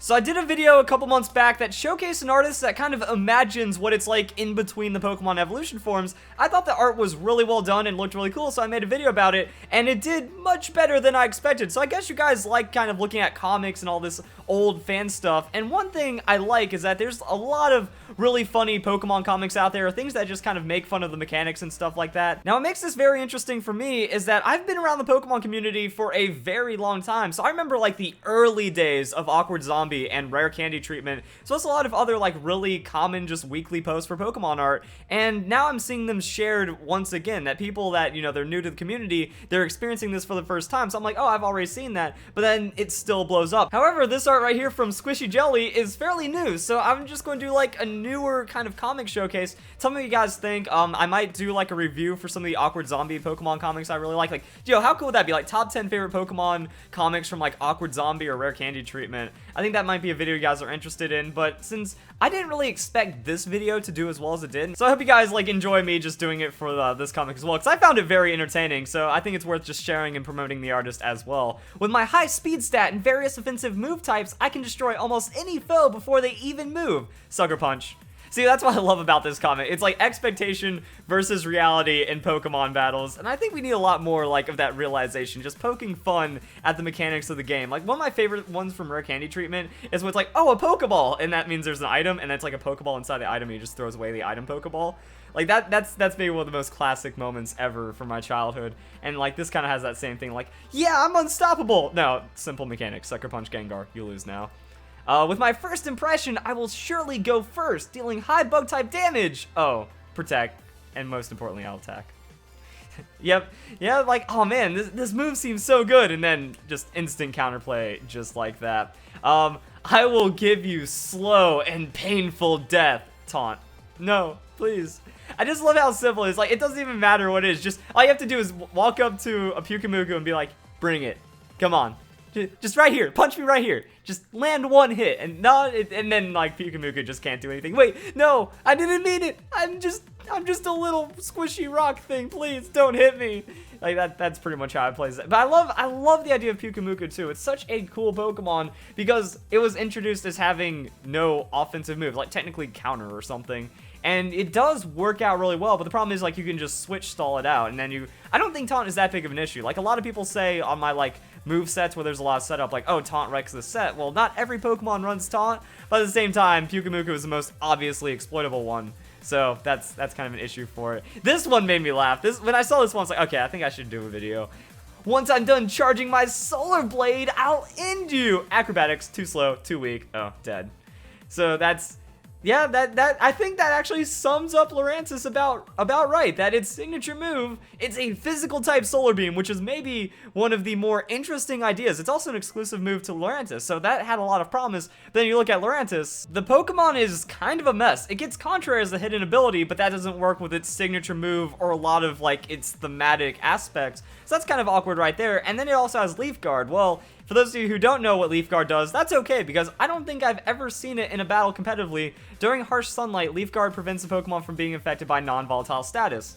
So I did a video a couple months back that showcased an artist that kind of imagines what it's like in between the Pokemon evolution forms. I thought the art was really well done and looked really cool, so I made a video about it, and it did much better than I expected. So I guess you guys like kind of looking at comics and all this old fan stuff, and one thing I like is that there's a lot of really funny Pokemon comics out there, things that just kind of make fun of the mechanics and stuff like that. Now what makes this very interesting for me is that I've been around the Pokemon community for a very long time, so I remember like the early days of Awkward Zombie and Rare Candy treatment, so it's a lot of other like really common just weekly posts for Pokemon art, and now I'm seeing them shared once again, that people that, you know, they're new to the community, they're experiencing this for the first time, so I'm like, oh, I've already seen that, but then it still blows up. However, this art right here from Squishy Jelly is fairly new, so I'm just going to do like a newer kind of comic showcase. Tell me what you guys think. I might do like a review for some of the Awkward Zombie Pokemon comics I really like, yo, how cool would that be? Like top 10 favorite Pokemon comics from like Awkward Zombie or Rare Candy treatment. I think that might be a video you guys are interested in, but since I didn't really expect this video to do as well as it did, so I hope you guys like enjoy me just doing it for this comic as well, because I found it very entertaining, so I think it's worth just sharing and promoting the artist as well. With my high speed stat and various offensive move types, I can destroy almost any foe before they even move. Sucker Punch. See, that's what I love about this comic. It's like expectation versus reality in Pokemon battles, and I think we need a lot more like of that realization, just poking fun at the mechanics of the game. Like one of my favorite ones from Rare Candy treatment is when it's like, oh, a Pokeball, and that means there's an item, and that's like a Pokeball inside the item, and he just throws away the item Pokeball. Like that's maybe one of the most classic moments ever from my childhood, and like this kind of has that same thing, like, yeah, I'm unstoppable. No, simple mechanics, Sucker Punch Gengar, you lose now. With my first impression, I will surely go first, dealing high bug-type damage. Oh, protect, and most importantly, I'll attack. Yep, yeah, like, oh man, this move seems so good, and then just instant counterplay, just like that. I will give you slow and painful death. Taunt. No, please. I just love how simple it is. Like, it doesn't even matter what it is. Just, all you have to do is walk up to a Pyukumuku and be like, bring it. Come on. Just right here, punch me right here. Just land one hit, and and then like Pyukumuku just can't do anything. Wait, no, I didn't mean it. I'm just a little squishy rock thing. Please don't hit me. Like that's pretty much how it plays. But I love the idea of Pyukumuku too. It's such a cool Pokemon because it was introduced as having no offensive move, like technically counter or something. And it does work out really well, but the problem is, like, you can just switch stall it out, and then I don't think taunt is that big of an issue. Like, a lot of people say on my, like, move sets where there's a lot of setup, like, oh, taunt wrecks the set. Well, not every Pokemon runs taunt, but at the same time, Pyukumuku is the most obviously exploitable one. So that's kind of an issue for it. This one made me laugh. When I saw this one, I was like, okay, I think I should do a video. Once I'm done charging my Solar Blade, I'll end you. Acrobatics, too slow, too weak. Oh, dead. So that's... yeah, I think that actually sums up Lurantis about right. That its signature move, it's a physical type Solar Beam, which is maybe one of the more interesting ideas. It's also an exclusive move to Lurantis, so that had a lot of promise. Then you look at Lurantis, the Pokemon is kind of a mess. It gets Contrary as a hidden ability, but that doesn't work with its signature move or a lot of like its thematic aspects. So that's kind of awkward right there. And then it also has Leaf Guard. Well, for those of you who don't know what Leaf Guard does, that's okay, because I don't think I've ever seen it in a battle competitively. During harsh sunlight, Leaf Guard prevents the Pokemon from being infected by non-volatile status.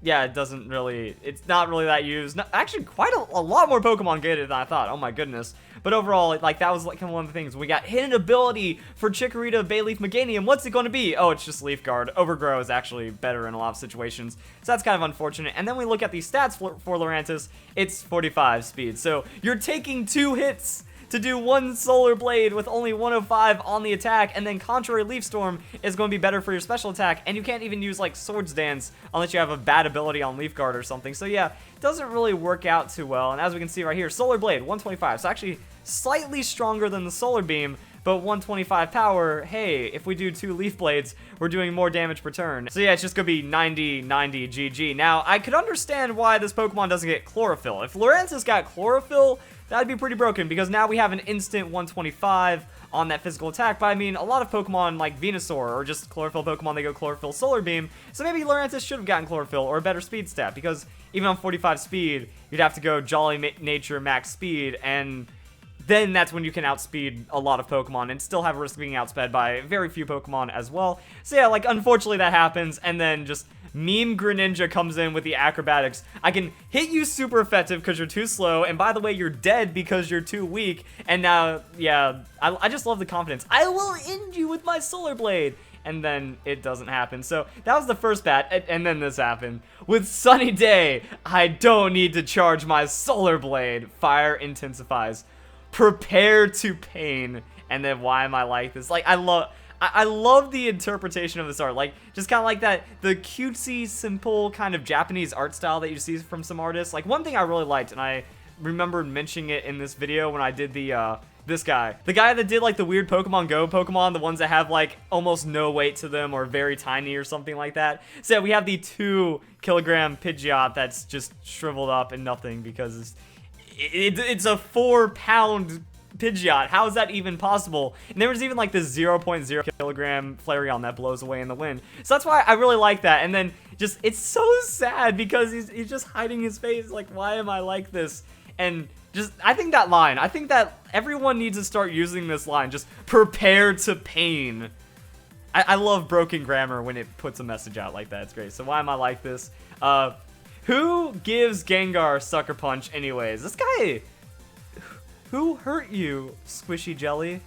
Yeah, it's not really that used. No, actually, quite a lot more Pokemon get it than I thought. Oh my goodness. But overall, like, that was like kind of one of the things. We got hidden ability for Chikorita, Bayleaf, Meganium. What's it going to be? Oh, it's just Leaf Guard. Overgrow is actually better in a lot of situations. So that's kind of unfortunate. And then we look at the stats for Lurantis. It's 45 speed. So you're taking 2 hits to do 1 Solar Blade with only 105 on the attack, and then Contrary Leaf Storm is going to be better for your special attack, and you can't even use like Swords Dance unless you have a bad ability on Leaf Guard or something. So yeah, it doesn't really work out too well. And as we can see right here, Solar Blade 125, so actually slightly stronger than the Solar Beam, but 125 power. Hey, if we do 2 Leaf Blades, we're doing more damage per turn. So yeah, it's just gonna be 90, 90, GG. Now, I could understand why this Pokemon doesn't get Chlorophyll. If Lurantis got Chlorophyll, that'd be pretty broken, because now we have an instant 125 on that physical attack. But I mean, a lot of Pokemon like Venusaur or just Chlorophyll Pokemon, they go Chlorophyll Solar Beam. So maybe Lurantis should have gotten Chlorophyll or a better speed stat, because even on 45 speed, you'd have to go Jolly Nature max speed, and then that's when you can outspeed a lot of Pokemon and still have a risk of being outsped by very few Pokemon as well. So yeah, like, unfortunately that happens, and then just Meme Greninja comes in with the acrobatics. I can hit you super effective because you're too slow, and by the way, you're dead because you're too weak. And now, yeah, I just love the confidence. I will end you with my Solar Blade. And then it doesn't happen. So that was the first bat, and then this happened. With Sunny Day, I don't need to charge my Solar Blade. Fire intensifies. Prepare to pain. And then why am I like this? Like, I love the interpretation of this art. Like, just kind of like that, the cutesy, simple kind of Japanese art style that you see from some artists. Like, one thing I really liked, and I remembered mentioning it in this video when I did the, this guy. The guy that did like the weird Pokemon Go Pokemon, the ones that have like almost no weight to them or very tiny or something like that. So we have the 2-kilogram Pidgeot that's just shriveled up and nothing because it's a 4-pound Pidgeot. How is that even possible? And there was even like this 0.0 kilogram Flareon that blows away in the wind. So that's why I really like that. And then just, it's so sad because he's just hiding his face. Like, why am I like this? And just, I think that everyone needs to start using this line. Just prepare to pain. I love broken grammar when it puts a message out like that. It's great. So why am I like this? Who gives Gengar Sucker Punch anyways? This guy, who hurt you, Squishy Jelly?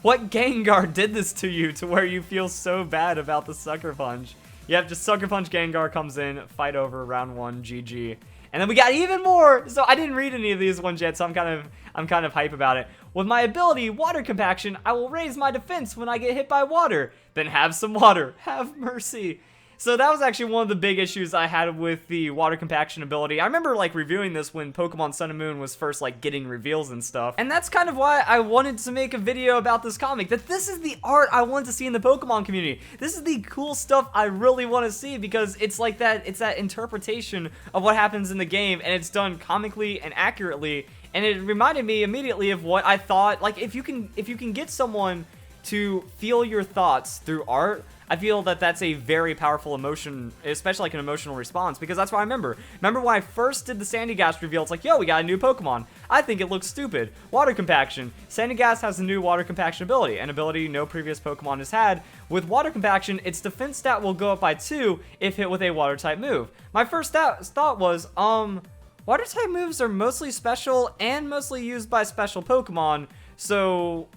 What Gengar did this to you to where you feel so bad about the Sucker Punch? Yep, just Sucker Punch Gengar comes in, fight over, round 1, GG. And then we got even more. So I didn't read any of these ones yet, so I'm kind of hype about it. With my ability, Water Compaction, I will raise my defense when I get hit by water. Then have some water. Have mercy. So that was actually one of the big issues I had with the Water Compaction ability. I remember like reviewing this when Pokemon Sun and Moon was first like getting reveals and stuff. And that's kind of why I wanted to make a video about this comic. That this is the art I want to see in the Pokemon community. This is the cool stuff I really want to see because it's like that, it's that interpretation of what happens in the game and it's done comically and accurately. And it reminded me immediately of what I thought, like if you can get someone to feel your thoughts through art, I feel that that's a very powerful emotion, especially like an emotional response, because that's what I remember. Remember when I first did the Sandygast reveal, it's like, yo, we got a new Pokemon. I think it looks stupid. Water Compaction. Sandygast has a new Water Compaction ability, an ability no previous Pokemon has had. With Water Compaction, its defense stat will go up by 2 if hit with a Water-type move. My first thought was, Water-type moves are mostly special and mostly used by special Pokemon, so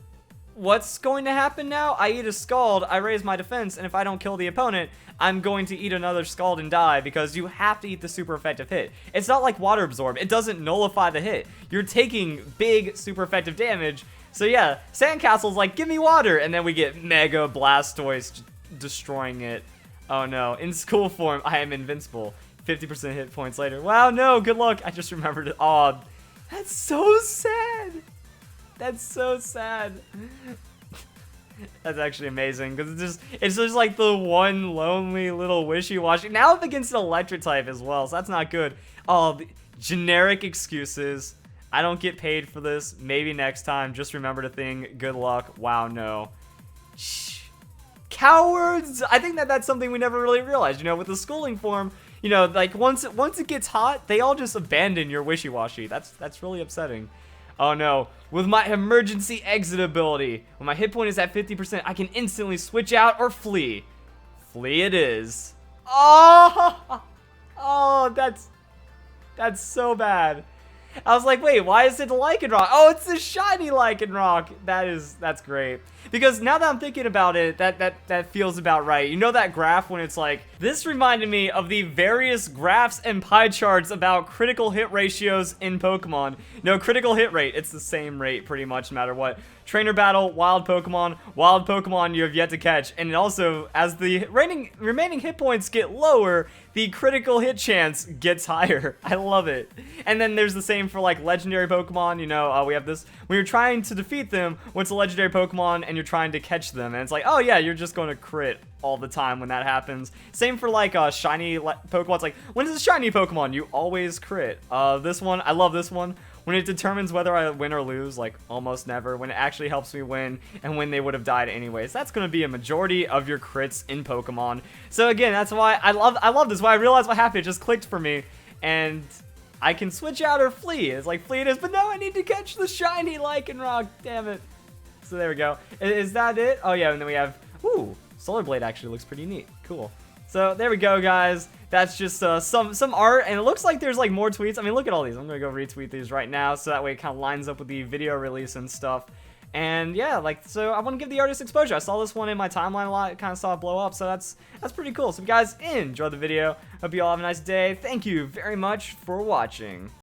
what's going to happen now? I eat a Scald, I raise my defense, and if I don't kill the opponent, I'm going to eat another Scald and die because you have to eat the super effective hit. It's not like Water Absorb. It doesn't nullify the hit. You're taking big super effective damage. So yeah, Sandcastle's like, give me water, and then we get Mega Blastoise destroying it. Oh no, in school form, I am invincible. 50% hit points later. Wow, no, good luck. I just remembered it. Oh, that's so sad. That's so sad. That's actually amazing because it's just like the one lonely little wishy-washy. Now I'm against an electric type as well, so that's not good. Oh, the generic excuses. I don't get paid for this. Maybe next time. Just remember to think. Good luck. Wow, no. Shh. Cowards. I think that's something we never really realized. You know, with the schooling form, you know, like once it gets hot, they all just abandon your wishy-washy. That's really upsetting. Oh no, with my emergency exit ability, when my hit point is at 50%, I can instantly switch out or flee. Flee it is. Oh, that's so bad. I was like, wait, why is it Lycanroc? Oh, it's the shiny Lycanroc. That's great. Because now that I'm thinking about it, that feels about right. You know that graph when it's like, this reminded me of the various graphs and pie charts about critical hit ratios in Pokemon. No, critical hit rate, it's the same rate pretty much no matter what. Trainer battle, wild Pokemon you have yet to catch. And also, as the remaining hit points get lower, the critical hit chance gets higher. I love it. And then there's the same for like legendary Pokemon. You know, we have this, when you're trying to defeat them, what's a legendary Pokemon and you're trying to catch them. And it's like, oh yeah, you're just going to crit all the time when that happens. Same for like shiny Pokemon. It's like, when is a shiny Pokemon? You always crit. This one, I love this one. When it determines whether I win or lose, like almost never. When it actually helps me win and when they would have died anyways. That's going to be a majority of your crits in Pokemon. So again, that's why I love this. Why I realized what happened. It just clicked for me. And I can switch out or flee. It's like flee it is, but no, I need to catch the shiny Lycanroc. Damn it. So there we go. Is that it? Oh yeah, and then we have, ooh, Solar Blade actually looks pretty neat. Cool. So there we go, guys. That's just some art, and it looks like there's like more tweets. I mean, look at all these. I'm gonna go retweet these right now, so that way it kind of lines up with the video release and stuff. And yeah, like, so I want to give the artist exposure. I saw this one in my timeline a lot, kind of saw it blow up, so that's pretty cool. So if you guys enjoyed the video, hope you all have a nice day. Thank you very much for watching.